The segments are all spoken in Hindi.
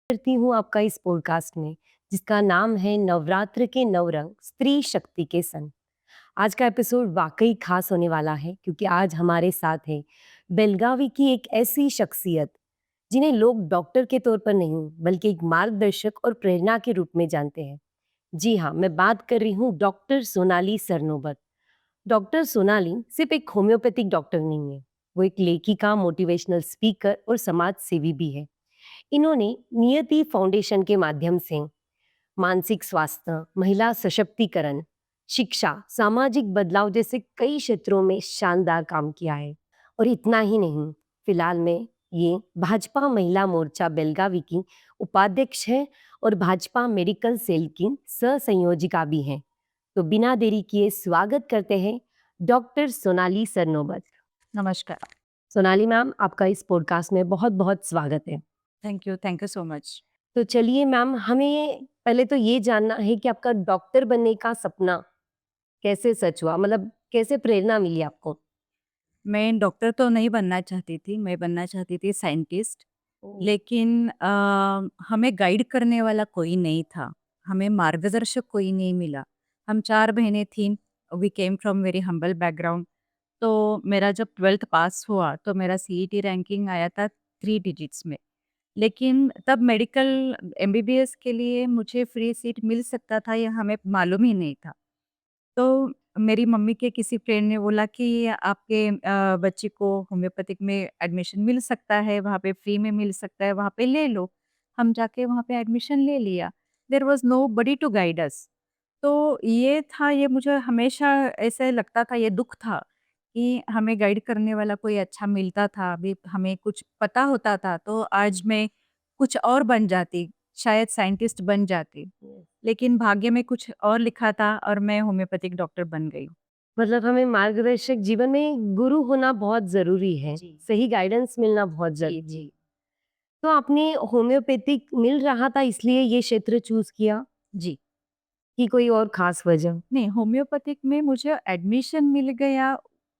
करती हूँ आपका इस पॉडकास्ट में जिसका नाम है नवरात्र के नवरंग स्त्री शक्ति के संग। आज का एपिसोड वाकई खास होने वाला है क्योंकि आज हमारे साथ है बेलगावी की एक ऐसी शख्सियत जिन्हें लोग डॉक्टर के तौर पर नहीं बल्कि एक मार्गदर्शक और प्रेरणा के रूप में जानते हैं। जी हाँ, मैं बात कर रही हूँ डॉक्टर सोनाली सरनोबत। डॉक्टर सोनाली सिर्फ एक होम्योपैथिक डॉक्टर नहीं है, वो एक लेखिका, मोटिवेशनल स्पीकर और समाज सेवी भी है। इन्होंने नियति फाउंडेशन के माध्यम से मानसिक स्वास्थ्य, महिला सशक्तिकरण, शिक्षा, सामाजिक बदलाव जैसे कई क्षेत्रों में शानदार काम किया है। और इतना ही नहीं, फिलहाल में ये भाजपा महिला मोर्चा बेलगावी की उपाध्यक्ष है और भाजपा मेडिकल सेल की सह संयोजिका भी हैं। तो बिना देरी किए स्वागत करते हैं डॉक्टर सोनाली सरनोबत। नमस्कार। सोनाली मैम, आपका इस पॉडकास्ट में बहुत बहुत स्वागत है। Thank you so much. तो चलिए मैम, हमें पहले तो ये जानना है कि आपका डॉक्टर बनने का सपना कैसे सच हुआ? मतलब कैसे प्रेरणा मिली आपको? मैं डॉक्टर तो नहीं बनना चाहती थी, मैं बनना चाहती थी साइंटिस्ट। ओह! लेकिन हमें गाइड करने वाला कोई नहीं था, हमें मार्गदर्शक कोई नहीं मिला। हम 4 बहनें थीं, we came from very humble background. तो मेरा जब 12th पास हुआ, तो मेरा सीईटी रैंकिंग आया था 3 डिजिट्स में। लेकिन तब मेडिकल एमबीबीएस के लिए मुझे फ्री सीट मिल सकता था, ये हमें मालूम ही नहीं था। तो मेरी मम्मी के किसी फ्रेंड ने बोला कि आपके बच्चे को होम्योपैथिक में एडमिशन मिल सकता है, वहाँ पे फ्री में मिल सकता है, वहाँ पे ले लो। हम जाके वहाँ पे एडमिशन ले लिया। There was nobody to guide us. तो ये था, ये मुझे हमेशा ऐसे लगता था, ये दुःख था कि हमें गाइड करने वाला कोई अच्छा मिलता था, अभी हमें कुछ पता होता था तो आज मैं कुछ और बन जाती, शायद साइंटिस्ट बन जाती। लेकिन भाग्य में कुछ और लिखा था और मैं होम्योपैथिक डॉक्टर बन गई। मतलब हमें मार्गदर्शक जीवन में गुरु होना बहुत ज़रूरी है, जी। सही गाइडेंस मिलना बहुत जी, ज़रूरी है। जी। तो आपने होम्योपैथिक मिल रहा था इसलिए ये क्षेत्र चूज़ किया जी। कि कोई और ख़ास वजह? नहीं, होम्योपैथिक में मुझे एडमिशन मिल गया,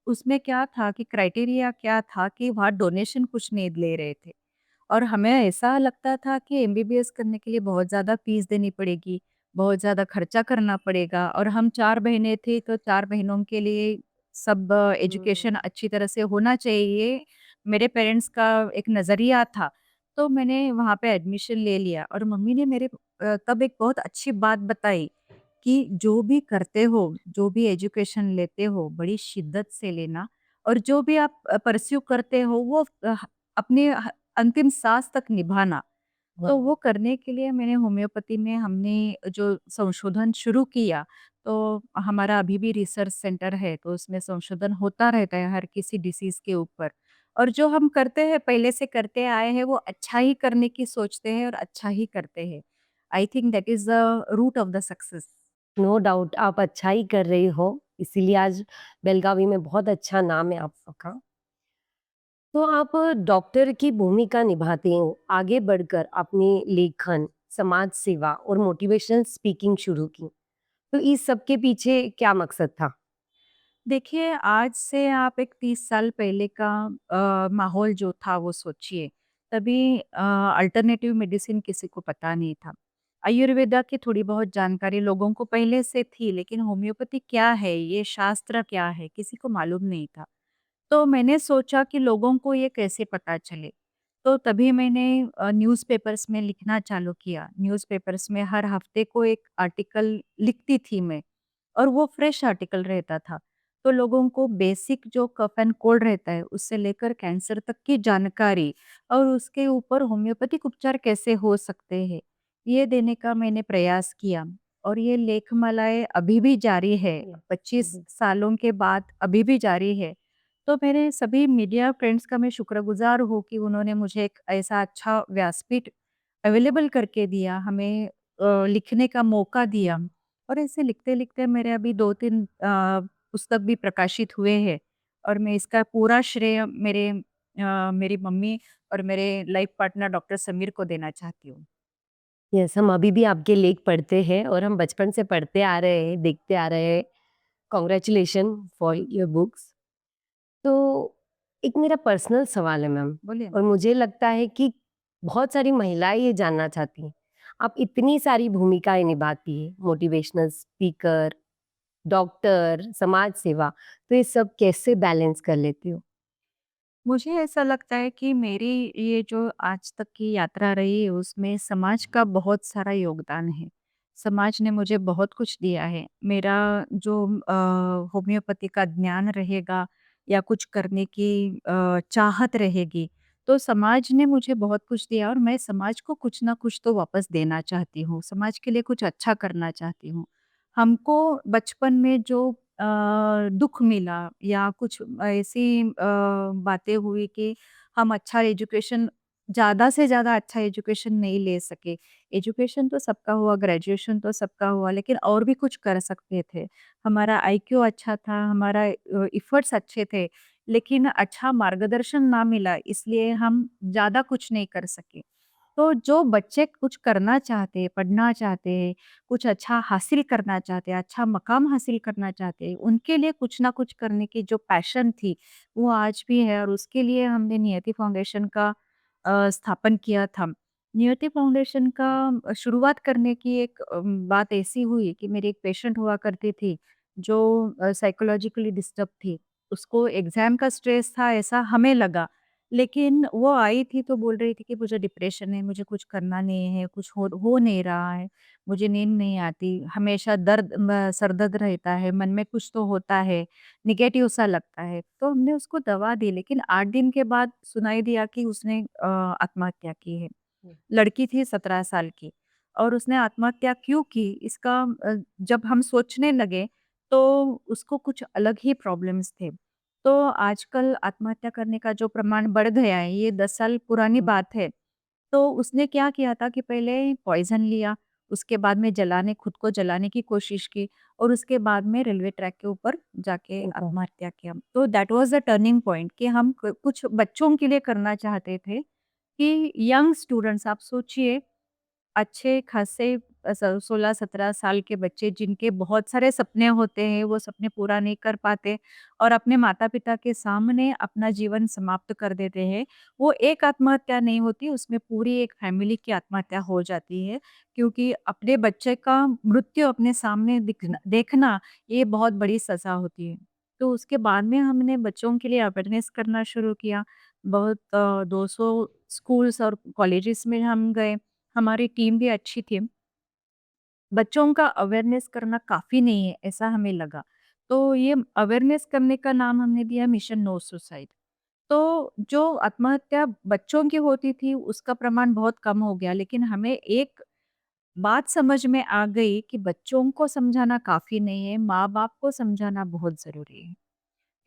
उसमें क्या था कि क्राइटेरिया क्या था कि वहाँ डोनेशन कुछ नहीं ले रहे थे। और हमें ऐसा लगता था कि एमबीबीएस करने के लिए बहुत ज़्यादा फ़ीस देनी पड़ेगी, बहुत ज़्यादा खर्चा करना पड़ेगा और हम 4 बहनें थी, तो 4 बहनों के लिए सब एजुकेशन हुँ। अच्छी तरह से होना चाहिए, मेरे पेरेंट्स का एक नज़रिया था। तो मैंने वहाँ पे एडमिशन ले लिया और मम्मी ने मेरे तब एक बहुत अच्छी बात बताई कि जो भी करते हो, जो भी एजुकेशन लेते हो, बड़ी शिद्दत से लेना और जो भी आप परस्यू करते हो, वो अपने अंतिम साँस तक निभाना। तो वाह! वो करने के लिए मैंने होम्योपैथी में हमने जो संशोधन शुरू किया, तो हमारा अभी भी रिसर्च सेंटर है, तो उसमें संशोधन होता रहता है हर किसी डिसीज़ के ऊपर। और जो हम करते हैं, पहले से करते आए हैं, वो अच्छा ही करने की सोचते हैं और अच्छा ही करते हैं। I think that is the root of the success. No doubt आप अच्छा ही कर रही हो, इसीलिए आज बेलगावी में बहुत अच्छा नाम है आपका। तो आप डॉक्टर की भूमिका निभाते हो, आगे बढ़कर आपने लेखन, समाज सेवा और मोटिवेशनल स्पीकिंग शुरू की। तो इस सब के पीछे क्या मकसद था? देखिए, आज से आप एक 30 साल पहले का माहौल जो था वो सोचिए। तभी अल्टरनेटिव मेडिसिन किसी को पता नहीं था। आयुर्वेदा की थोड़ी बहुत जानकारी लोगों को पहले से थी, लेकिन होम्योपैथी क्या है, ये शास्त्र क्या है, किसी को मालूम नहीं था। तो मैंने सोचा कि लोगों को ये कैसे पता चले। तो तभी मैंने न्यूज़पेपर्स में लिखना चालू किया। न्यूज़पेपर्स में हर हफ्ते को एक आर्टिकल लिखती थी मैं। और वो फ्रेश आर्टिकल रहता था। तो लोगों को बेसिक जो कफ एंड कोल्ड रहता है, उससे लेकर कैंसर तक की जानकारी और उसके ऊपर होम्योपैथिक उपचार कैसे हो सकते हैं, ये देने का मैंने प्रयास किया। और ये लेखमालाएँ अभी भी जारी है, हुँ, 25 हुँ। सालों के बाद अभी भी जारी है। तो मेरे सभी मीडिया फ्रेंड्स का मैं शुक्रगुज़ार हूँ कि उन्होंने मुझे एक ऐसा अच्छा व्यासपीठ अवेलेबल करके दिया, हमें लिखने का मौका दिया। और ऐसे लिखते-लिखते मेरे अभी 2-3 पुस्तक भी प्रकाशित हुए हैं और मैं इसका पूरा श्रेय मेरी मम्मी और मेरे लाइफ पार्टनर डॉक्टर समीर को देना चाहती हूँ। यस, हम अभी भी आपके लेख पढ़ते हैं और हम बचपन से पढ़ते आ रहे हैं, देखते आ रहे हैं। Congratulation for your books. तो एक मेरा पर्सनल सवाल है मैम, बोलिए और ना। मुझे लगता है कि बहुत सारी महिलाएँ ये जानना चाहती हैं। आप इतनी सारी भूमिकाएँ निभाती हैं, मोटिवेशनल स्पीकर, डॉक्टर, समाज सेवा, तो ये सब कैसे बैलेंस कर लेती हो? मुझे ऐसा लगता है कि मेरी ये जो आज तक की यात्रा रही है उसमें समाज का बहुत सारा योगदान है। समाज ने मुझे बहुत कुछ दिया है। मेरा जो होम्योपैथी का ज्ञान रहेगा या कुछ करने की चाहत रहेगी, तो समाज ने मुझे बहुत कुछ दिया और मैं समाज को कुछ ना कुछ तो वापस देना चाहती हूँ। समाज के लिए कुछ अच्छा करना चाहती हूँ। हमको बचपन में जो दुःख मिला या कुछ ऐसी बातें हुई कि हम अच्छा एजुकेशन ज़्यादा से ज़्यादा अच्छा एजुकेशन नहीं ले सके। एजुकेशन तो सबका हुआ, ग्रेजुएशन तो सबका हुआ, लेकिन और भी कुछ कर सकते थे। हमारा आईक्यू अच्छा था, हमारा एफर्ट्स अच्छे थे, लेकिन अच्छा मार्गदर्शन ना मिला, इसलिए हम ज़्यादा कुछ नहीं कर सके। तो जो बच्चे कुछ करना चाहते हैं, पढ़ना चाहते हैं, कुछ अच्छा हासिल करना चाहते हैं, अच्छा मकाम हासिल करना चाहते हैं, उनके लिए कुछ ना कुछ करने की जो पैशन थी, वो आज भी है और उसके लिए हमने नियति फाउंडेशन का स्थापन किया था। नियति फाउंडेशन का शुरुआत करने की एक बात ऐसी हुई कि मेरी एक पेशेंट हुआ करती थी, जो साइकोलॉजिकली डिस्टर्ब थी। उसको एग्ज़ाम का स्ट्रेस था, ऐसा हमें लगा। लेकिन वो आई थी तो बोल रही थी कि मुझे डिप्रेशन है, मुझे कुछ करना नहीं है, कुछ हो नहीं रहा है, मुझे नींद नहीं आती, हमेशा सर दर्द रहता है, मन में कुछ तो होता है, नेगेटिव सा लगता है। तो हमने उसको दवा दी, लेकिन 8 दिन के बाद सुनाई दिया कि उसने आत्महत्या की है। हुँ। लड़की थी 17 साल की और उसने आत्महत्या क्यों की इसका जब हम सोचने लगे तो उसको कुछ अलग ही प्रॉब्लम्स थे। तो आजकल आत्महत्या करने का जो प्रमाण बढ़ गया है, ये 10 साल पुरानी हुँ। बात है। तो उसने क्या किया था कि पहले पॉइज़न लिया, उसके बाद में खुद को जलाने की कोशिश की और उसके बाद में रेलवे ट्रैक के ऊपर जाके ओह गॉड! आत्महत्या किया। तो that was the turning point कि हम कुछ बच्चों के लिए करना चाहते थे कि यंग स्टूडेंट्स आप सोचिए अच्छे खासे 16-17 साल के बच्चे जिनके बहुत सारे सपने होते हैं, वो सपने पूरा नहीं कर पाते और अपने माता-पिता के सामने अपना जीवन समाप्त कर देते हैं। वो एक आत्महत्या नहीं होती, उसमें पूरी एक फैमिली की आत्महत्या हो जाती है, क्योंकि अपने बच्चे का मृत्यु अपने सामने देखना ये बहुत बड़ी सज़ा होती है। तो उसके बाद में हमने बच्चों के लिए अवेयरनेस करना शुरू किया। बहुत 200 स्कूल्स और कॉलेजेस में हम गए। हमारी टीम भी अच्छी थी। बच्चों का अवेयरनेस करना काफ़ी नहीं है, ऐसा हमें लगा। तो ये अवेयरनेस करने का नाम हमने दिया मिशन नो सुसाइड। तो जो आत्महत्या बच्चों की होती थी, उसका प्रमाण बहुत कम हो गया, लेकिन हमें एक बात समझ में आ गई कि बच्चों को समझाना काफ़ी नहीं है, माँ-बाप को समझाना बहुत ज़रूरी है।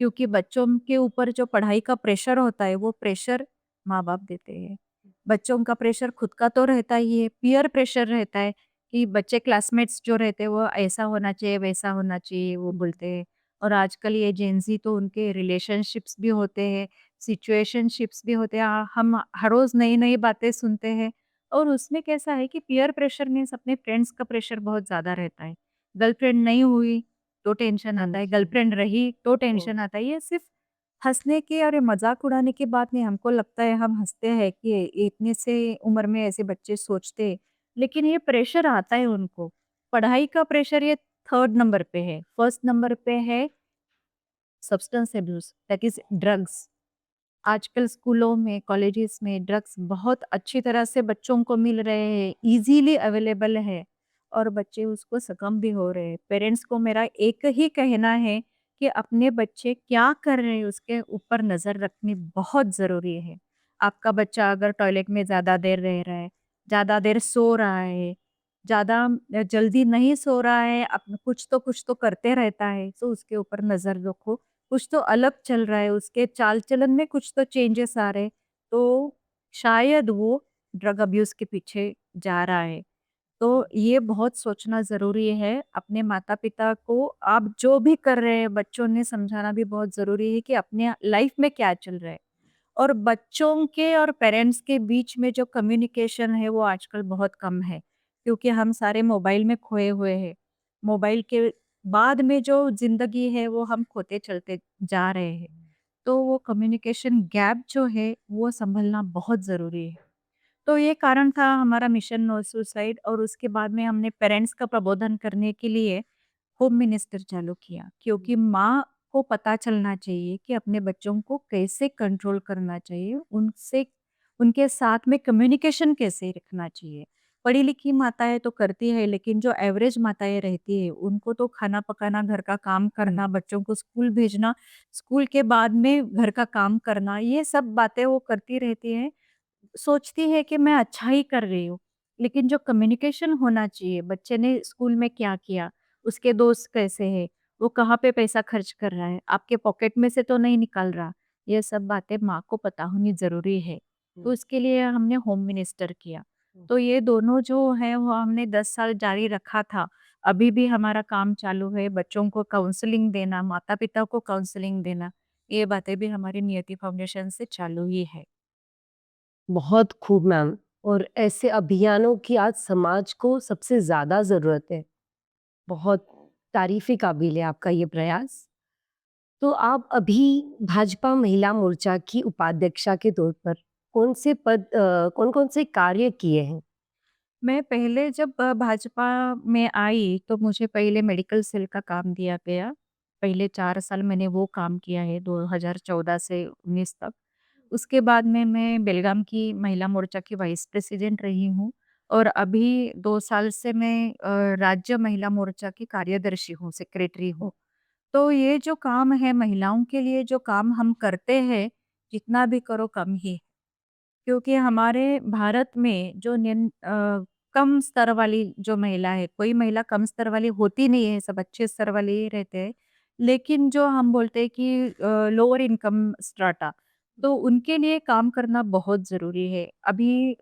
क्योंकि बच्चों के ऊपर जो पढ़ाई का प्रेशर होता है, वो प्रेशर माँ-बाप देते हैं। बच्चों का प्रेशर खुद का तो रहता ही है, पीयर प्रेशर रहता है कि बच्चे क्लासमेट्स जो रहते हैं, वो ऐसा होना चाहिए, वैसा होना चाहिए, वो बोलते हैं। और आजकल ये जेन ज़ी तो उनके रिलेशनशिप्स भी होते हैं, सिचुएशनशिप्स भी होते हैं। हम हर रोज़ नई-नई बातें सुनते हैं और उसमें कैसा है कि पीयर प्रेशर मीन्स अपने फ्रेंड्स का प्रेशर बहुत ज़्यादा रहता है। गर्लफ्रेंड नहीं हुई तो टेंशन हाँ आता है, जी। गर्लफ्रेंड रही तो ओह! टेंशन आता है। ये सिर्फ़ हँसने की और ये मज़ाक उड़ाने की बात नहीं, हमको लगता है हम हँसते हैं कि इतने से उम्र में ऐसे बच्चे सोचते हैं, लेकिन ये प्रेशर आता है उनको। पढ़ाई का प्रेशर ये 3rd नंबर पे है, 1st नंबर पे है substance abuse that is drugs. आजकल स्कूलों में, कॉलेजेस में ड्रग्स बहुत अच्छी तरह से बच्चों को मिल रहे हैं, ईज़िली अवेलेबल है और बच्चे उसको सकम भी हो रहे हैं। पेरेंट्स को मेरा एक ही कहना है कि अपने बच्चे क्या कर रहे हैं, उसके ऊपर नज़र रखनी बहुत ज़रूरी है। आपका बच्चा अगर टॉयलेट में ज़्यादा देर रह रहा है, ज़्यादा देर सो रहा है, ज़्यादा जल्दी नहीं सो रहा है, कुछ तो करते रहता है, तो उसके ऊपर नज़र रखो। कुछ तो अलग चल रहा है, उसके चाल-चलन में कुछ तो चेंजेस आ रहे हैं, तो शायद वो ड्रग अब्यूज़ के पीछे जा रहा है। तो ये बहुत सोचना ज़रूरी है, अपने माता-पिता को आप जो भी कर रहे हैं, बच्चों ने समझाना भी बहुत ज़रूरी है कि अपने लाइफ़ में क्या चल रहा है। और बच्चों के और पेरेंट्स के बीच में जो कम्युनिकेशन है, वो आजकल बहुत कम है, क्योंकि हम सारे मोबाइल में खोए हुए हैं। मोबाइल के बाद में जो ज़िंदगी है, वो हम खोते चलते जा रहे हैं। तो वो कम्युनिकेशन गैप जो है, वो सँभलना बहुत ज़रूरी है। तो ये कारण था हमारा मिशन नो सुसाइड, और उसके बाद में हमने पेरेंट्स का प्रबोधन करने के लिए होम मिनिस्टर चालू किया, क्योंकि माँ को पता चलना चाहिए कि अपने बच्चों को कैसे कंट्रोल करना चाहिए, उनसे उनके साथ में कम्युनिकेशन कैसे रखना चाहिए। पढ़ी लिखी माताएँ तो करती है, लेकिन जो एवरेज माताएँ रहती है, उनको तो खाना पकाना, घर का काम करना, बच्चों को स्कूल भेजना, स्कूल के बाद में घर का काम करना, ये सब बातें वो करती रहती हैं। सोचती है कि मैं अच्छा ही कर रही हूँ, लेकिन जो कम्युनिकेशन होना चाहिए, बच्चे ने स्कूल में क्या किया, उसके दोस्त कैसे हैं, वो कहाँ पे पैसा खर्च कर रहा है, आपके पॉकेट में से तो नहीं निकाल रहा, ये सब बातें माँ को पता होनी ज़रूरी है। तो हुँ, उसके लिए हमने होम मिनिस्टर किया। हुँ। तो ये दोनों जो है वो हमने 10 साल जारी रखा था। अभी भी हमारा काम चालू है, बच्चों को काउंसलिंग देना, माता-पिता को काउंसलिंग देना, ये बातें भी हमारी नियति फाउंडेशन से चालू ही है। बहुत खूब मैम। और ऐसे अभियानों की आज समाज को सबसे ज़्यादा ज़रूरत है। बहुत तारीफ़ी काबिल है आपका ये प्रयास। तो आप अभी भाजपा महिला मोर्चा की उपाध्यक्षा के तौर पर कौन-कौन से कार्य किए हैं? मैं पहले जब भाजपा में आई, तो मुझे पहले मेडिकल सेल का काम दिया गया। पहले 4 साल मैंने वो काम किया है, 2014 से 19 तक। उसके बाद में मैं बेलगाम की महिला मोर्चा की वाइस प्रेसिडेंट रही हूँ, और अभी 2 साल से मैं राज्य महिला मोर्चा की कार्यदर्शी हूँ, सेक्रेटरी हूँ। तो ये जो काम है, महिलाओं के लिए जो काम हम करते हैं, जितना भी करो कम ही है। क्योंकि हमारे भारत में जो कम स्तर वाली जो महिला है, कोई महिला कम स्तर वाली होती नहीं है, सब अच्छे स्तर वाले ही रहते हैं। लेकिन जो हम बोलते हैं कि लोअर इनकम स्ट्राटा, तो उनके लिए काम करना बहुत ज़रूरी है। अभी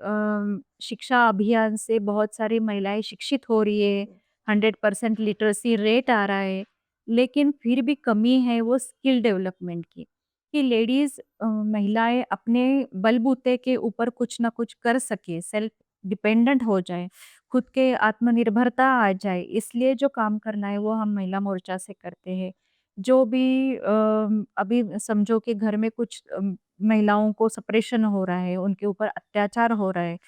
शिक्षा अभियान से बहुत सारी महिलाएँ शिक्षित हो रही है, 100% लिटरेसी रेट आ रहा है, लेकिन फिर भी कमी है वो स्किल डेवलपमेंट की। कि लेडीज़ महिलाएँ अपने बलबूते के ऊपर कुछ ना कुछ कर सके, सेल्फ डिपेंडेंट हो जाएँ, खुद के आत्मनिर्भरता आ जाए, इसलिए जो काम करना है वो हम महिला मोर्चा से करते हैं। जो भी अभी समझो कि घर में कुछ महिलाओं को सेपरेशन हो रहा है, उनके ऊपर अत्याचार हो रहा है,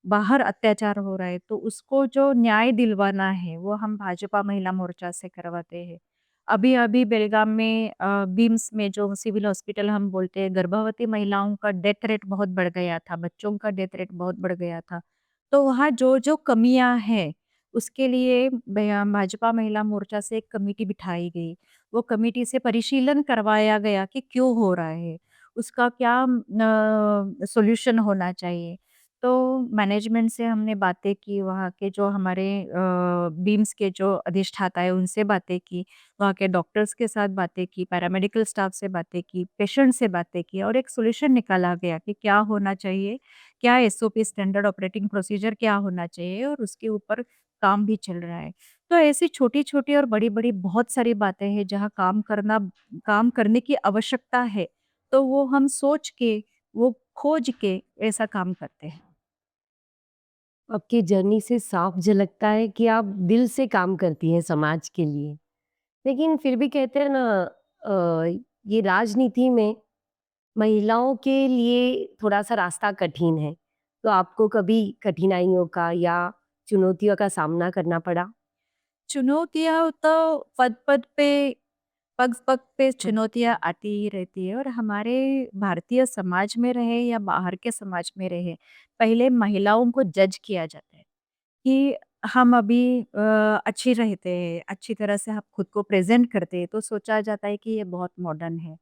बाहर अत्याचार हो रहा है, तो उसको जो न्याय दिलवाना है, वो हम भाजपा महिला मोर्चा से करवाते हैं। अभी-अभी बेलगाम में बीम्स में जो सिविल हॉस्पिटल हम बोलते हैं, गर्भवती महिलाओं का डेथ रेट बहुत बढ़ गया था, बच्चों का डेथ रेट बहुत बढ़ गया था। तो वहाँ जो-जो कमियाँ हैं, उसके लिए भाजपा महिला मोर्चा से एक कमिटी बिठाई गई। वो कमिटी से परिशीलन करवाया गया कि क्यों हो रहा है, उसका क्या सॉल्यूशन होना चाहिए। तो मैनेजमेंट से हमने बातें की, वहाँ के जो हमारे बीम्स के जो अधिष्ठाता है, उनसे बातें की। वहाँ के डॉक्टर्स के साथ बातें की, पैरामेडिकल स्टाफ से बातें की, पेशेंट से बातें की, और एक सॉल्यूशन निकाला गया कि क्या होना चाहिए, क्या एसओपी स्टैंडर्ड ऑपरेटिंग प्रोसीजर क्या होना चाहिए, और उसके ऊपर काम भी चल रहा है। तो ऐसी छोटी-छोटी और बड़ी-बड़ी बहुत सारी बातें हैं जहाँ काम करने की आवश्यकता है, तो वो हम सोच के, वो खोज के ऐसा काम करते हैं। आपकी जर्नी से साफ झलकता है कि आप दिल से काम करती हैं समाज के लिए। लेकिन फिर भी कहते हैं ना ये राजनीति में महिलाओं के लिए थोड़ा-सा रास्ता कठिन है। तो आपको कभी कठिनाइयों का या चुनौतियों का सामना करना पड़ा? चुनौतियाँ तो पद-पद पे, पग-पग पे चुनौतियाँ आती ही रहती है, और हमारे भारतीय समाज में रहे या बाहर के समाज में रहे, पहले महिलाओं को जज किया जाता है कि हम अभी अच्छी रहते हैं, अच्छी तरह से हम खुद को प्रेज़ेंट करते हैं, तो सोचा जाता है कि ये बहुत मॉडर्न है।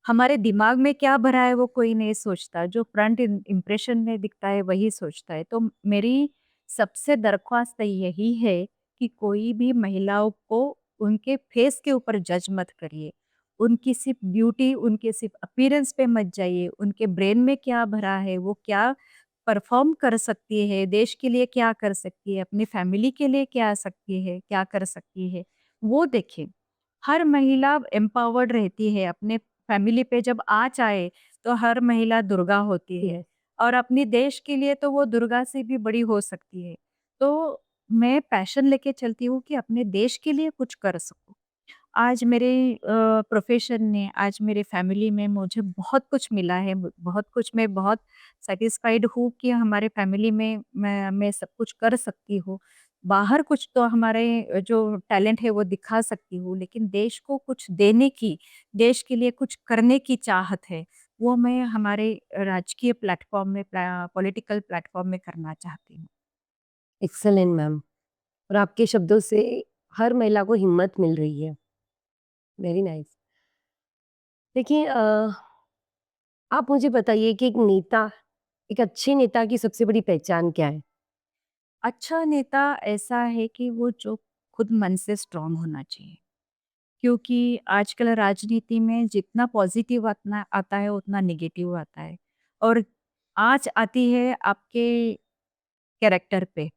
हमारे दिमाग में क्या भरा है वो कोई नहीं सोचता, जो फ्रंट इम्प्रेशन में दिखता है वही सोचता है। तो मेरी सबसे दरख्वास्त यही है कि कोई भी महिलाओं को उनके फेस के ऊपर जज मत करिए। उनकी सिर्फ ब्यूटी, उनके सिर्फ अपीयरेंस पे मत जाइए, उनके ब्रेन में क्या भरा है, वो क्या परफॉर्म कर सकती है, देश के लिए क्या कर सकती है, अपनी फैमिली के लिए क्या सकती है, क्या कर सकती है, वो देखें। हर महिला एम्पावर्ड रहती है, अपने फैमिली पे जब आँच आए, तो हर महिला दुर्गा होती है, यस। और अपनी देश के लिए तो वो दुर्गा से भी बड़ी हो सकती है। तो मैं पैशन लेके चलती हूँ कि अपने देश के लिए कुछ कर सकूँ। आज मेरे प्रोफ़ेशन ने, आज मेरे फ़ैमिली में मुझे बहुत कुछ मिला है, बहुत कुछ मैं बहुत सैटिस्फाइड हूँ कि हमारे फ़ैमिली में मैं सब कुछ कर सकती हूँ। बाहर कुछ तो हमारे जो टैलेंट है वो दिखा सकती हूँ, लेकिन देश को कुछ देने की, देश के लिए कुछ करने की चाहत है, वो मैं हमारे राजकीय प्लेटफ़ॉर्म में पॉलिटिकल प्लेटफ़ॉर्म में करना चाहती हूँ। Excellent ma'am. और आपके शब्दों से हर महिला को हिम्मत मिल रही है। Very nice. देखिए आप मुझे बताइए कि एक अच्छे नेता की सबसे बड़ी पहचान क्या है? अच्छा नेता ऐसा है कि वो जो खुद मन से स्ट्रॉन्ग होना चाहिए। क्योंकि आजकल राजनीति में जितना पॉजिटिव आतना आता है उतना नेगेटिव आता है और आँच आती है आपके कैरेक्टर पे।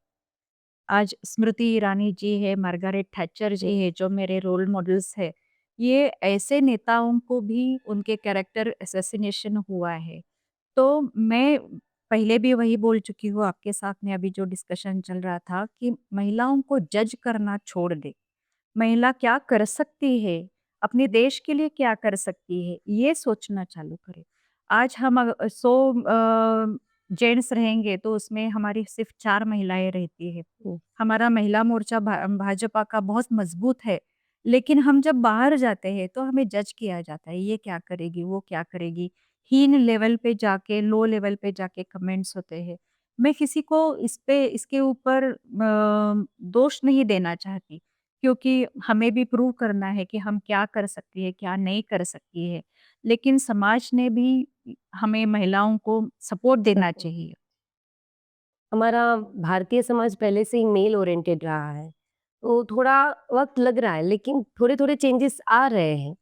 आज स्मृति ईरानी जी है, मार्गारेट थैचर जी है, जो मेरे रोल मॉडल्स है। ये ऐसे नेताओं को भी उनके कैरेक्टर असैसिनेशन हुआ है। तो मैं पहले भी वही बोल चुकी हूँ आपके साथ में अभी जो डिस्कशन चल रहा था कि महिलाओं को जज करना छोड़ दे। महिला क्या कर सकती है, अपने देश के लिए क्या कर सकती है, ये सोचना चालू करें। आज हम 100 जेंट्स रहेंगे तो उसमें हमारी सिर्फ 4 महिलाएँ रहती हैं। हुँ, हमारा महिला मोर्चा भाजपा का बहुत मजबूत है, लेकिन हम जब बाहर जाते हैं तो हमें जज किया जाता है, ये क्या करेगी, वो क्या करेगी? हीन लेवल पे जाके, लो लेवल पे जाके कमेंट्स होते हैं। मैं किसी को इसके ऊपर दोष नहीं देना चाहती। क्योंकि हमें भी प्रूव करना है कि हम क्या कर सकती है, क्या नहीं कर सकती है। लेकिन समाज ने भी हमें महिलाओं को सपोर्ट देना सपोर्ट। चाहिए। हमारा भारतीय समाज पहले से ही मेल ओरिएंटेड रहा है, तो थोड़ा वक़्त लग रहा है लेकिन थोड़े-थोड़े चेंजेस आ रहे हैं।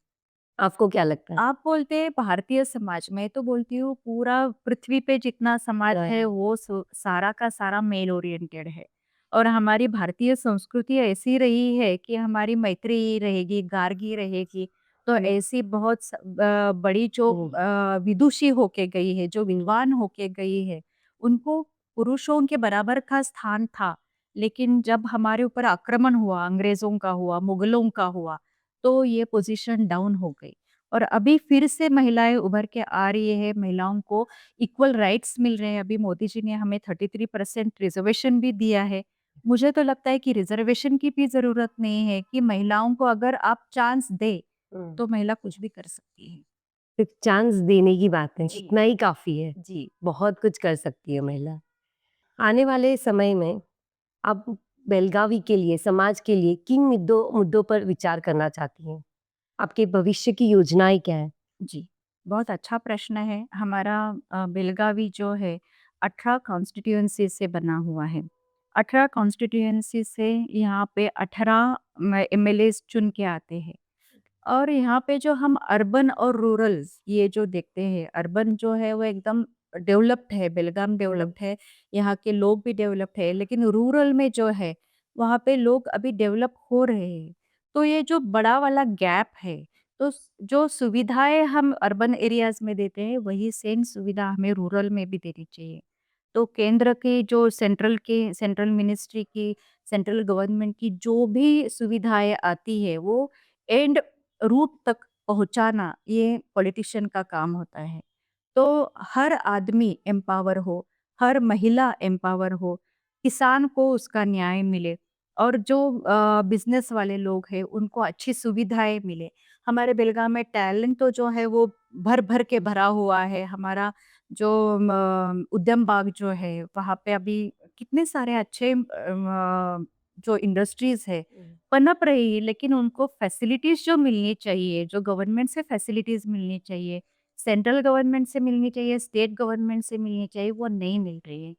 आपको क्या लगता है? आप बोलते हैं भारतीय समाज, मैं तो बोलती हूँ पूरा पृथ्वी पे जितना समाज है राइट। वो सारा का सारा मेल ओरिएंटेड है। और हमारी भारतीय संस्कृति ऐसी रही है कि हमारी मैत्री रहेगी, गार्गी रहेगी। तो हुँ, ऐसी बहुत बड़ी जो हुँ, विदुषी होके गई है, जो विद्वान होके गई है, उनको पुरुषों के बराबर का स्थान था। लेकिन जब हमारे ऊपर आक्रमण हुआ, अंग्रेजों का हुआ, मुगलों का हुआ, तो ये पोजीशन डाउन हो गई। और अभी फिर से महिलाएँ उभर के आ रही है, महिलाओं को इक्वल राइट्स मिल रहे हैं। अभी मोदी जी ने हमें 33% रिज़र्वेशन भी दिया है। मुझे तो लगता है कि रिज़र्वेशन की भी ज़रूरत नहीं है कि महिलाओं को अगर आप चांस दें, हुँ। तो महिला कुछ भी कर सकती है। सिर्फ चांस देने की बात है, जी, इतना ही काफ़ी है। जी। बहुत कुछ कर सकती है महिला। आने वाले समय में आप बेलगावी के लिए, समाज के लिए किन मुद्दों मुद्दों पर विचार करना चाहती हैं? आपके भविष्य की योजनाएँ क्या हैं? जी, बहुत अच्छा प्रश्न है। हमारा बेलगावी जो है 18 कॉन्स्टिट्यूएंसी से बना हुआ है। 18 कॉन्स्टिट्यूएंसी से यहाँ पे 18 एमएलएज़ चुन के आते हैं। और यहाँ पे जो हम अर्बन और रूरल ये जो देखते हैं, अर्बन जो है वो एकदम डेवलप्ड है, बेलगाम हुँ, डेवलप्ड है, यहाँ के लोग भी डेवलप्ड है, लेकिन रूरल में जो है, वहाँ पे लोग अभी डेवलप हो रहे हैं। तो ये जो बड़ा वाला गैप है, तो जो सुविधाएँ हम अर्बन एरियाज़ में देते हैं, वही सेम सुविधा हमें रूरल में भी देनी चाहिए। तो केंद्र की जो सेंट्रल मिनिस्ट्री की, सेंट्रल गवर्नमेंट की जो भी सुविधाएँ आती है, वो एंड रूट तक पहुँचाना ये पॉलिटिशियन का काम होता है। तो हर आदमी एम्पावर हो, हर महिला एम्पावर हो, किसान को उसका न्याय मिले और जो बिज़नेस वाले लोग हैं उनको अच्छी सुविधाएँ मिले। हमारे बेलगाम में टैलेंट तो जो है वो भर-भर के भरा हुआ है। हमारा जो उद्यम बाग जो है वहाँ पे अभी कितने सारे अच्छे जो इंडस्ट्रीज़ है हुँ। पनप रही है, लेकिन उनको फैसिलिटीज़ जो मिलनी चाहिए, जो गवर्नमेंट से फैसिलिटीज़ मिलनी चाहिए, सेंट्रल गवर्नमेंट से मिलनी चाहिए, स्टेट गवर्नमेंट से मिलनी चाहिए, वो नहीं मिल रही है।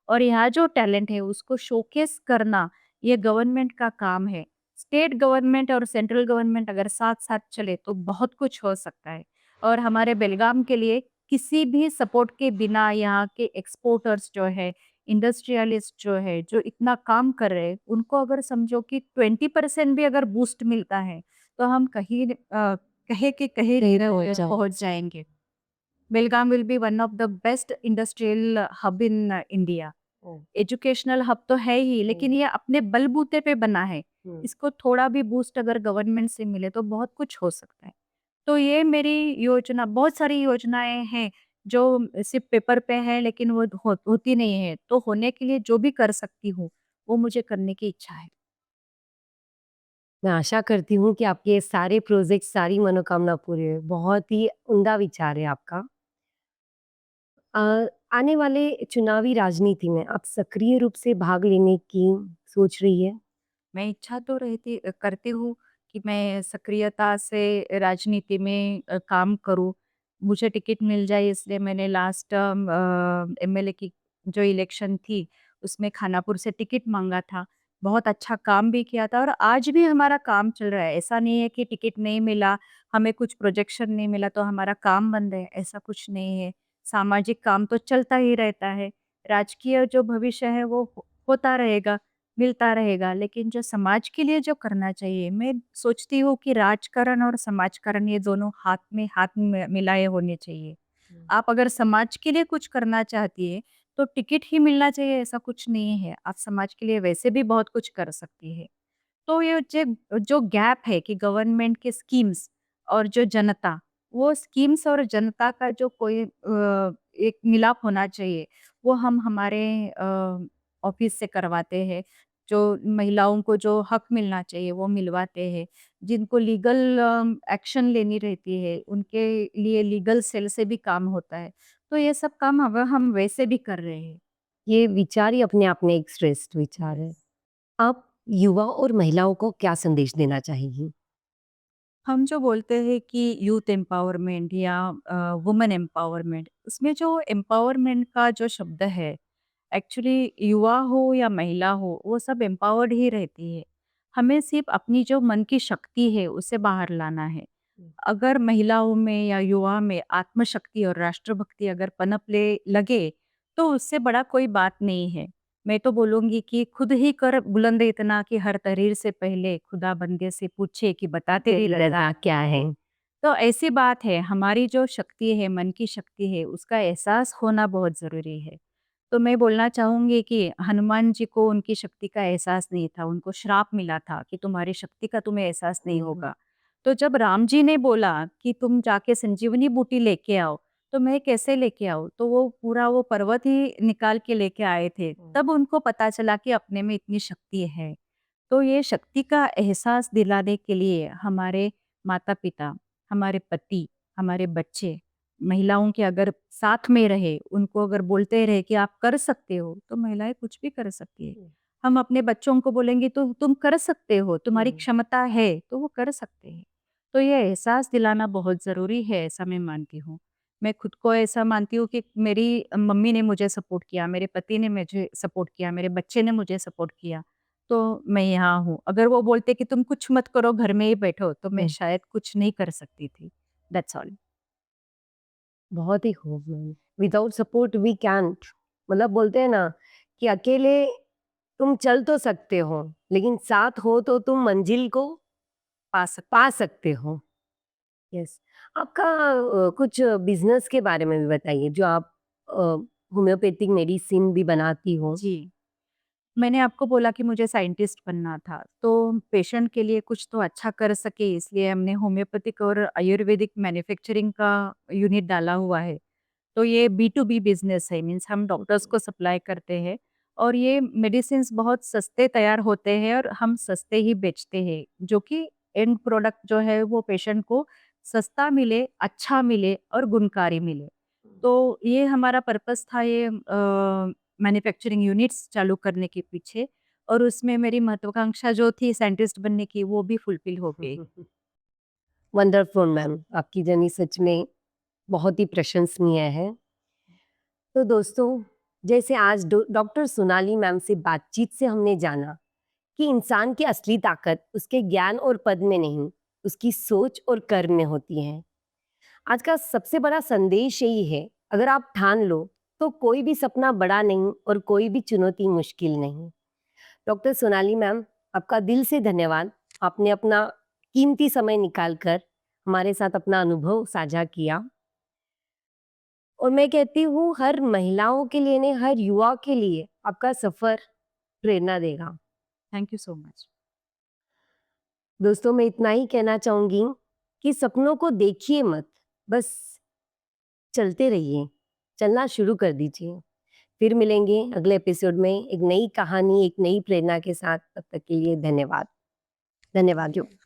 और यहाँ जो टैलेंट है उसको शोकेस करना ये गवर्नमेंट का काम है। स्टेट गवर्नमेंट और सेंट्रल गवर्नमेंट अगर साथ-साथ चले तो बहुत कुछ हो सकता है। और हमारे बेलगाम के लिए किसी भी सपोर्ट के बिना यहाँ के एक्सपोर्टर्स जो है, इंडस्ट्रियलिस्ट जो है, जो इतना काम कर रहे हैं, उनको अगर समझो कि 20% भी अगर बूस्ट मिलता है, तो हम कहीं के कहीं सही तक पहुँचा। पहुँच जाएँगे। Belgaum will be one of the best industrial hub in India. Hmm, educational hub तो है ही, हुँ, लेकिन ये अपने बलबूते पे बना है। हुँ। इसको थोड़ा भी बूस्ट अगर गवर्नमेंट से मिले तो बहुत कुछ हो सकता है। तो ये मेरी योजना, बहुत सारी योजनाएँ हैं जो सिर्फ़ पेपर पे है लेकिन वो होती नहीं है। तो होने के लिए जो भी कर सकती हूँ, वो मुझे करने की इच्छा है। मैं आशा करती हूँ कि आपके ये सारे प्रोजेक्ट, सारी मनोकामना पूरी हों। बहुत ही उम्दा विचार है आपका। अ, आने वाले चुनावी राजनीति में आप सक्रिय रूप से भाग लेने की सोच रही है? मैं इच्छा तो करती हूँ कि मैं सक्रियता से राजनीति में काम करूँ। मुझे टिकट मिल जाए इसलिए मैंने लास्ट टर्म एमएलए की जो इलेक्शन थी, उसमें खानापुर से टिकट माँगा था। बहुत अच्छा काम भी किया था और आज भी हमारा काम चल रहा है। ऐसा नहीं है कि टिकट नहीं मिला, हमें कुछ प्रोजेक्शन नहीं मिला तो हमारा काम बंद है, ऐसा कुछ नहीं है। सामाजिक काम तो चलता ही रहता है। राजकीय जो भविष्य है वो होता रहेगा। मिलता रहेगा, लेकिन जो समाज के लिए जो करना चाहिए, मैं सोचती हूँ कि राजकारण और समाजकारण ये दोनों हाथ में हाथ मिलाए होने चाहिए। हुँ। आप अगर समाज के लिए कुछ करना चाहती है, तो टिकट ही मिलना चाहिए ऐसा कुछ नहीं है। आप समाज के लिए वैसे भी बहुत कुछ कर सकती है। तो ये जो जो गैप है कि गवर्नमेंट के स्कीम्स और जो जनता, वो स्कीम्स और जनता का जो कोई एक मिलाप होना चाहिए, वो हम हमारे ऑफिस से करवाते हैं। जो महिलाओं को जो हक मिलना चाहिए, वो मिलवाते हैं। जिनको लीगल एक्शन लेनी रहती है, उनके लिए लीगल सेल से भी काम होता है। तो ये सब काम अब हम वैसे भी कर रहे हैं। ये विचार ही अपने आप में एक श्रेष्ठ विचार है। आप युवा और महिलाओं को क्या संदेश देना चाहेंगी? हम जो बोलते हैं कि यूथ एम्पावरमेंट या वुमेन एम्पावरमेंट, उसमें जो एम्पावरमेंट का जो शब्द है, एक्चुअली युवा हो या महिला हो, वो सब एम्पावर्ड ही रहती है। हमें सिर्फ अपनी जो मन की शक्ति है उसे बाहर लाना है। हुँ। अगर महिलाओं में या युवा में आत्मशक्ति और राष्ट्रभक्ति अगर पनपने लगे, तो उससे बड़ा कोई बात नहीं है। मैं तो बोलूँगी कि खुद ही कर बुलंद इतना कि हर तहरीर से पहले खुदा बंदे से पूछे कि बता तेरी तेरी रज़ा रज़ा क्या है? तो ऐसी बात है, हमारी जो शक्ति है, मन की शक्ति है, उसका एहसास होना बहुत ज़रूरी है। तो मैं बोलना चाहूँगी कि हनुमान जी को उनकी शक्ति का एहसास नहीं था, उनको श्राप मिला था कि तुम्हारी शक्ति का तुम्हें एहसास नहीं हुँ, हुँ। होगा। तो जब राम जी ने बोला कि तुम जाके संजीवनी बूटी लेके आओ, तो मैं कैसे लेके आऊँ? तो वो पूरा वो पर्वत ही निकाल के लेके आए थे। हुँ। तब उनको पता चला कि अपने में इतनी शक्ति है। तो ये शक्ति का एहसास दिलाने के लिए हमारे माता-पिता, हमारे पति, हमारे बच्चे, महिलाओं के अगर साथ में रहे, उनको अगर बोलते रहे कि आप कर सकते हो, तो महिलाएँ कुछ भी कर सकती है। हुँ, हम अपने बच्चों को बोलेंगे तो तुम कर सकते हो, तुम्हारी हुँ। क्षमता है, तो वो कर सकते हैं। तो ये एहसास दिलाना बहुत ज़रूरी है, ऐसा मैं मानती हूँ। मैं खुद को ऐसा मानती हूँ कि मेरी मम्मी ने मुझे सपोर्ट किया, मेरे पति ने मुझे सपोर्ट किया, मेरे बच्चे ने मुझे सपोर्ट किया। तो मैं यहाँ हूँ। अगर वो बोलते कि तुम कुछ मत करो, घर में ही बैठो, तो मैं हुँ। शायद कुछ नहीं कर सकती थी। That's all. बहुत ही खूब ma'am. Without support we can't, मतलब बोलते हैं ना कि अकेले तुम चल तो सकते हो, लेकिन साथ हो तो तुम मंजिल को पा सकते पा सकते हो। यस। आपका कुछ बिज़नेस के बारे में भी बताइए जो आप अ, होम्योपैथिक मेडिसिन भी बनाती हो? जी। मैंने आपको बोला कि मुझे साइंटिस्ट बनना था, तो पेशेंट के लिए कुछ तो अच्छा कर सके इसलिए हमने होम्योपैथिक और आयुर्वेदिक मैन्युफैक्चरिंग का यूनिट डाला हुआ है। तो ये बी टू बी बिज़नेस है, मीन्स हम डॉक्टर्स को सप्लाई करते हैं और ये मेडिसिन्स बहुत सस्ते तैयार होते हैं और हम सस्ते ही बेचते हैं, जो कि एंड प्रोडक्ट जो है वो पेशेंट को सस्ता मिले, अच्छा मिले और गुणकारी मिले। तो ये हमारा पर्पस था ये मैन्युफैक्चरिंग यूनिट्स चालू करने के पीछे और उसमें मेरी महत्वाकांक्षा जो थी साइंटिस्ट बनने की वो भी फुलफिल हो गई। वंडरफुल मैम, आपकी जर्नी सच में बहुत ही प्रशंसनीय है। तो दोस्तों, जैसे आज डॉक्टर सोनाली मैम से बातचीत से हमने जाना कि इंसान की असली ताकत उसके ज्ञान और पद में नहीं, उसकी सोच और कर्म में होती है। आज का सबसे बड़ा संदेश यही है, अगर आप ठान लो तो कोई भी सपना बड़ा नहीं और कोई भी चुनौती मुश्किल नहीं। डॉक्टर सोनाली मैम, आपका दिल से धन्यवाद। आपने अपना कीमती समय निकाल कर हमारे साथ अपना अनुभव साझा किया। और मैं कहती हूँ हर महिलाओं के लिए नहीं, हर युवा के लिए आपका सफ़र प्रेरणा देगा। Thank you so much. दोस्तों, मैं इतना ही कहना चाहूँगी कि सपनों को देखिए मत, बस चलते रहिए, चलना शुरू कर दीजिए। फिर मिलेंगे अगले एपिसोड में एक नई कहानी, एक नई प्रेरणा के साथ। तब तक के लिए धन्यवाद। धन्यवाद।